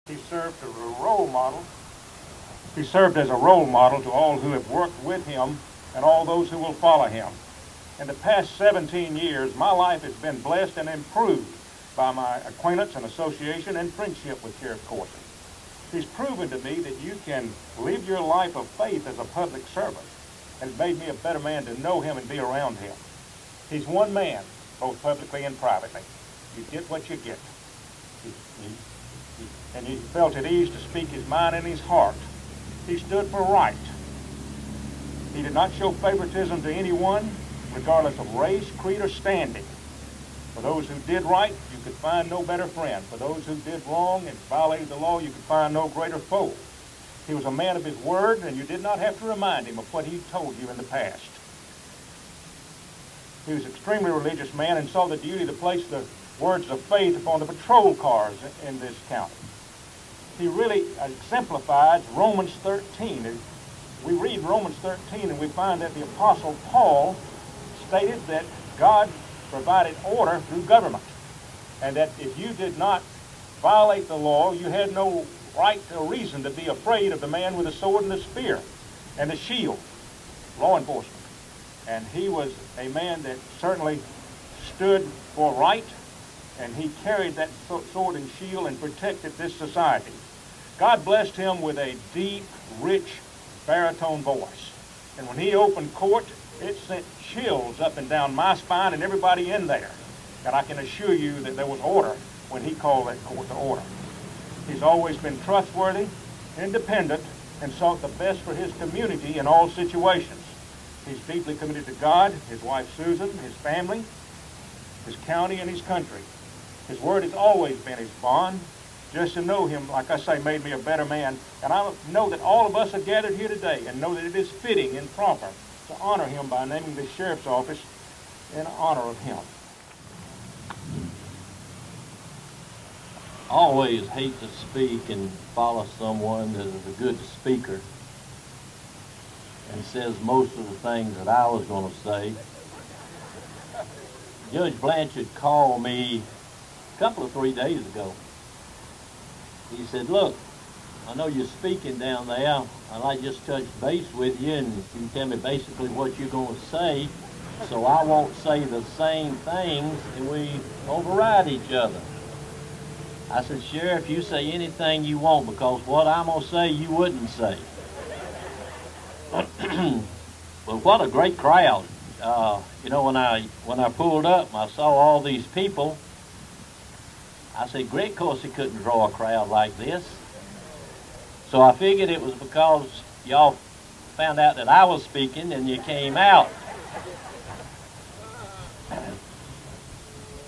He served as a role model. He served as a role model to all who have worked with him and all those who will follow him. In the past 17 years, my life has been blessed and improved by my acquaintance and association and friendship with Sheriff Coursey. He's proven to me that you can live your life of faith as a public servant, and it's made me a better man to know him and be around him. He's one man, both publicly and privately. You get what you get. And he felt at ease to speak his mind and his heart. He stood for right. He did not show favoritism to anyone, regardless of race, creed, or standing. For those who did right, you could find no better friend. For those who did wrong and violated the law, you could find no greater foe. He was a man of his word, and you did not have to remind him of what he told you in the past. He was an extremely religious man and saw the duty to place the words of faith upon the patrol cars in this county. He really exemplified Romans 13. We read Romans 13 and we find that the Apostle Paul stated that God provided order through government, and that if you did not violate the law, you had no right or reason to be afraid of the man with the sword and the spear and the shield, law enforcement. And he was a man that certainly stood for right, and he carried that sword and shield and protected this society. God blessed him with a deep, rich, baritone voice. And when he opened court, it sent chills up and down my spine and everybody in there. And I can assure you that there was order when he called that court to order. He's always been trustworthy, independent, and sought the best for his community in all situations. He's deeply committed to God, his wife Susan, his family, his county, and his country. His word has always been his bond. Just to know him, like I say, made me a better man. And I know that all of us are gathered here today and know that it is fitting and proper to honor him by naming the sheriff's office in honor of him. I always hate to speak and follow someone that is a good speaker and says most of the things that I was going to say. Judge Blanchard called me a couple of 3 days ago. He said, look, I know you're speaking down there. I'd like to just touch base with you, and you can tell me basically what you're going to say, so I won't say the same things and we override each other. I said, Sheriff, you say anything you want, because what I'm going to say you wouldn't say. But what a great crowd. You know, when I pulled up, I saw all these people. I said, Greg Coursey couldn't draw a crowd like this. So I figured it was because y'all found out that I was speaking and you came out.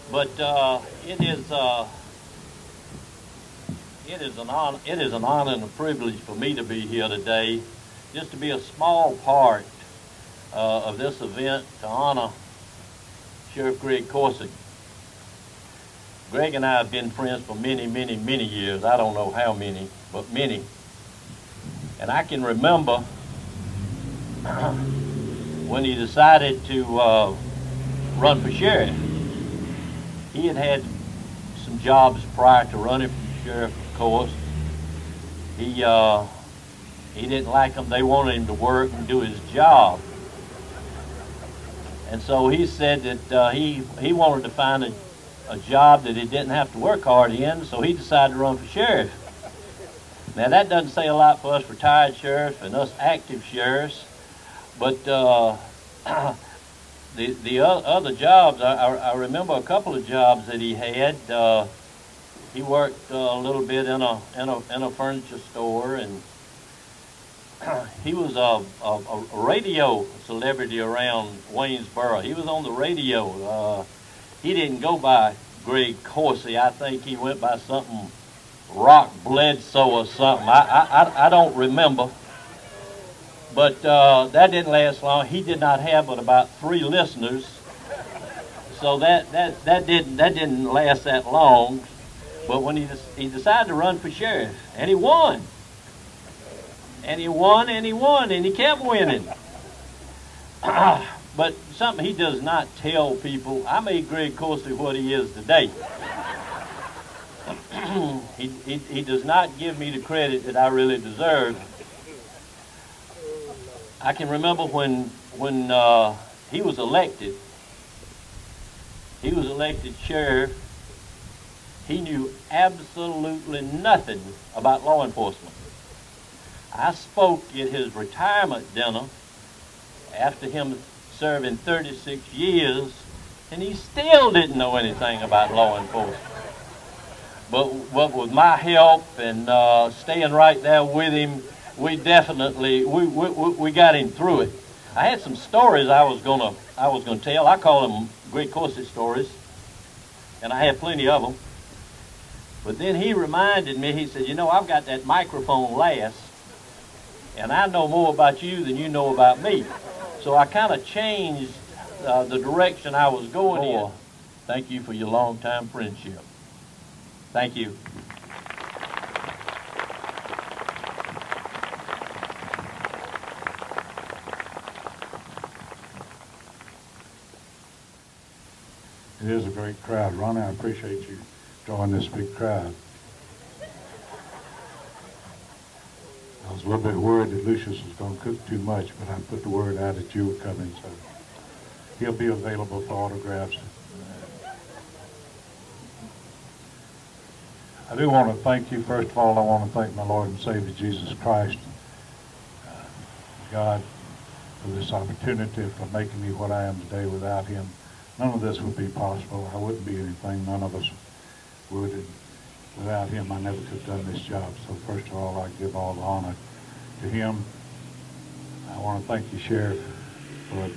But it is an honor and a privilege for me to be here today, just to be a small part of this event to honor Sheriff Greg Coursey. Greg and I have been friends for many, many, many years. I don't know how many, but many. And I can remember when he decided to run for sheriff. He had had some jobs prior to running for sheriff, of course. He didn't like them. They wanted him to work and do his job. And so he said that he wanted to find a job that he didn't have to work hard in, so he decided to run for sheriff. Now that doesn't say a lot for us retired sheriffs and us active sheriffs, but the other jobs, I remember a couple of jobs that he had. He worked a little bit in a furniture store, and he was a radio celebrity around Waynesboro. He was on the radio. He didn't go by Greg Coursey. I think he went by something Rock Bledsoe or something. I don't remember. But that didn't last long. He did not have but about 3 listeners. So that didn't last that long. But when he decided to run for sheriff, and he won. And he won, and he won, and he kept winning. But something he does not tell people, I made Greg Coursey what he is today. he does not give me the credit that I really deserve. I can remember when he was elected. He was elected sheriff. He knew absolutely nothing about law enforcement. I spoke at his retirement dinner after him serving 36 years, and he still didn't know anything about law enforcement. But with my help and staying right there with him, we definitely we got him through it. I had some stories I was gonna tell. I call them Gregory Coursey stories, and I have plenty of them. But then he reminded me. He said, "You know, I've got that microphone last, and I know more about you than you know about me." So I kind of changed the direction I was going in. Thank you for your long-time friendship. Thank you. It is a great crowd. Ronnie, I appreciate you drawing this big crowd. I was a little bit worried that Lucius was going to cook too much, but I put the word out that you were coming, so he'll be available for autographs. I do want to thank you. First of all, I want to thank my Lord and Savior Jesus Christ, God, for this opportunity, for making me what I am today. Without him, none of this would be possible. I wouldn't be anything. None of us would. And without him, I never could have done this job. So first of all, I give all the honor to him. I want to thank you, Sheriff, for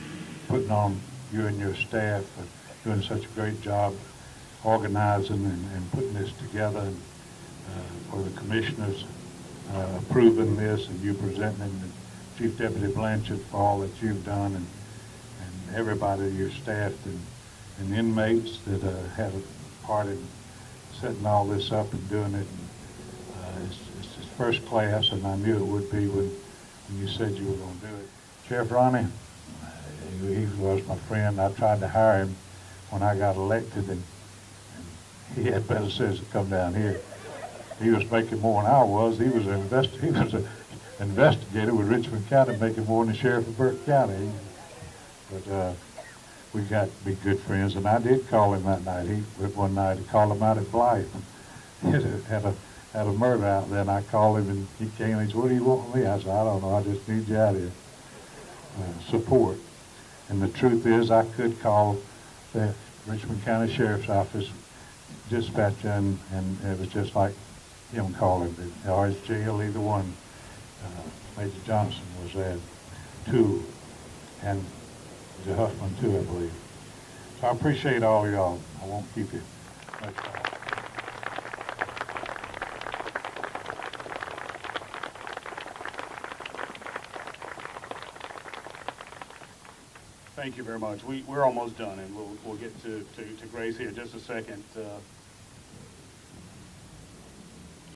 putting on you and your staff, for doing such a great job organizing and putting this together, and for the commissioners approving this, and you presenting, and Chief Deputy Blanchard for all that you've done, and everybody, your staff, and inmates that had a part in setting all this up and doing it. And, it's first class, and I knew it would be when you said you were going to do it. Sheriff Ronnie, he was my friend. I tried to hire him when I got elected, and he had better sense to come down here. He was making more than I was. He was an investigator with Richmond County, making more than the sheriff of Burke County. But we got to be good friends, and I did call him that night. One night he called him out at Blythe. He had a murder out there, and I called him, and he came and he said, "What do you want from me?" I said, "I don't know. I just need you out here support." And the truth is, I could call the Richmond County Sheriff's Office dispatcher, and it was just like him calling me, or his jail, either one. Major Johnson was there too, and the Huffman too, I believe. So I appreciate all y'all. I won't keep you much longer. Thank you very much. We're almost done, and we'll get to Grace here in just a second.